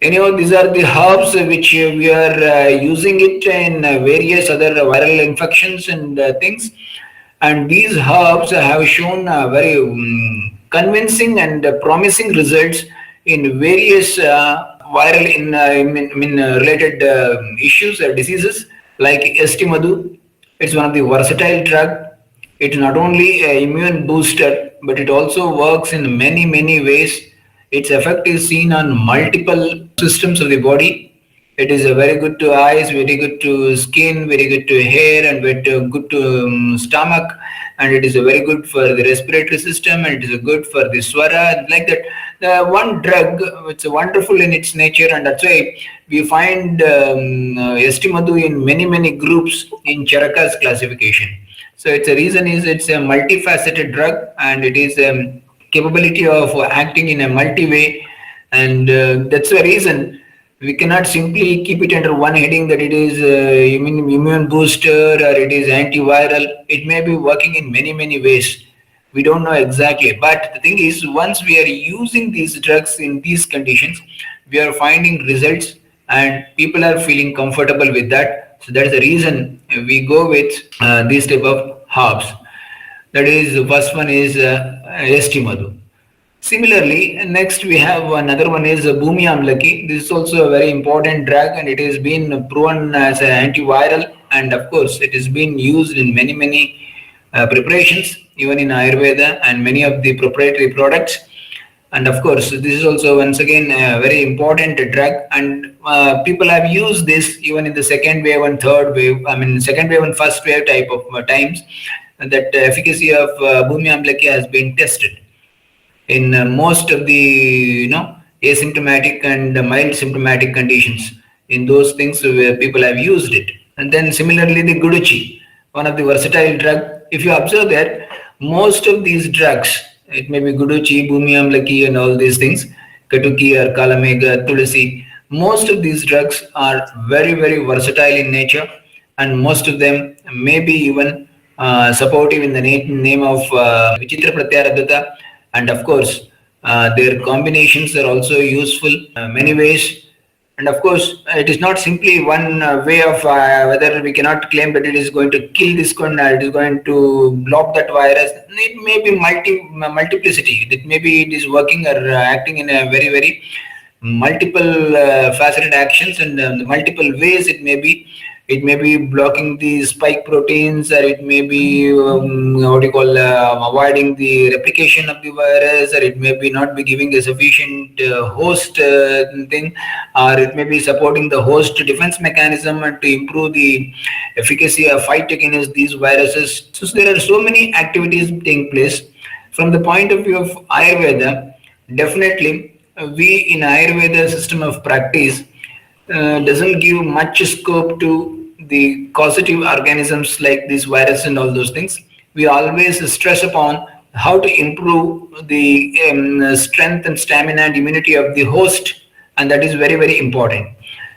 Anyhow, these are the herbs which we are using it in various other viral infections and things. And these herbs have shown very convincing and promising results in various viral related issues or diseases like Estimadu. It's one of the versatile drug. It's not only a immune booster, but it also works in many ways. Its effect is seen on multiple systems of the body. It is very good to eyes, very good to skin, very good to hair, and good to stomach. And it is very good for the respiratory system, and it is good for the swara, like that. The one drug, it's wonderful in its nature, and that's why we find Estimadu in many groups in Charaka's classification. So its a reason is it's a multifaceted drug, and it is capability of acting in a multi way, and that's the reason we cannot simply keep it under one heading that it is immune booster or it is antiviral. It may be working in many ways. We don't know exactly, but the thing is, once we are using these drugs in these conditions, we are finding results, and people are feeling comfortable with that. So that's the reason we go with these type of herbs. That is, the first one is Estimadu. Similarly, next we have another one is Bhumi Amlaki. This is also a very important drug, and it has been proven as an antiviral, and of course it has been used in many preparations, even in Ayurveda and many of the proprietary products. And of course, this is also once again a very important drug, and people have used this even in the second wave and third wave. I mean, second wave and first wave type of times. And that efficacy of Bhumi Amlaki has been tested in most of the asymptomatic and mild symptomatic conditions. In those things where people have used it. And then similarly, the Guduchi, one of the versatile drug. If you observe that most of these drugs, it may be Guduchi, Bhumi Amlaki, and all these things, Katuki or Kalamega, Tulasi, most of these drugs are very versatile in nature, and most of them may be even supportive in the name of Vichitra Pratyaradhata, and of course their combinations are also useful many ways. And of course it is not simply one way of whether we cannot claim that it is going to kill this one, it is going to block that virus. It may be multiplicity, that maybe it is working or acting in a very multiple faceted actions, and multiple ways. It may be blocking the spike proteins, or it may be what you call avoiding the replication of the virus, or it may be not be giving a sufficient host thing, or it may be supporting the host defense mechanism and to improve the efficacy of fight against these viruses. So there are so many activities taking place. From the point of view of Ayurveda, definitely we in Ayurveda system of practice doesn't give much scope to the causative organisms like this virus and all those things. We always stress upon how to improve the strength and stamina and immunity of the host, and that is very important.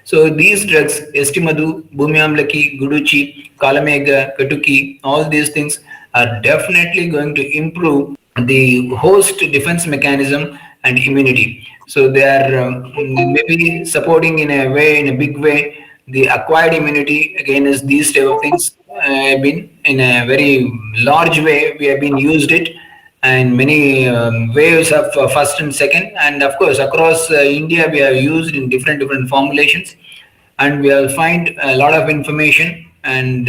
So these drugs, Estimadu, Bhumi Amlaki, Guduchi, Kalamega, Katuki, all these things are definitely going to improve the host defense mechanism and immunity. So they are maybe supporting in a way, in a big way, the acquired immunity against these type of things. Have been in a very large way. We have been used it, and many waves of first and second, and of course across India we have used in different formulations, and we will find a lot of information and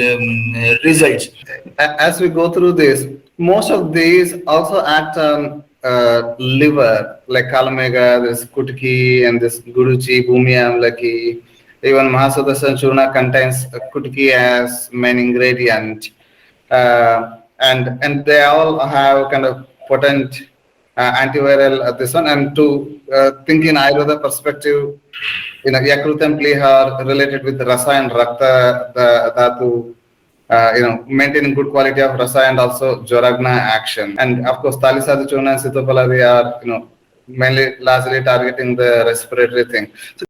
results. As we go through this, most of these also act on liver, like Kalamega, this Kutki, and this Guruchi, Bhumi Amlaki. Even Mahasudasan Churna contains Kutki as main ingredient. And they all have kind of potent antiviral this one. And to think in Ayurveda perspective, Yakrutam Plihar related with Rasa and Rakta, the Dhatu, maintaining good quality of rasa and also Joragna action. And of course, Talisada Churna and Sitopalari are, mainly largely targeting the respiratory thing. So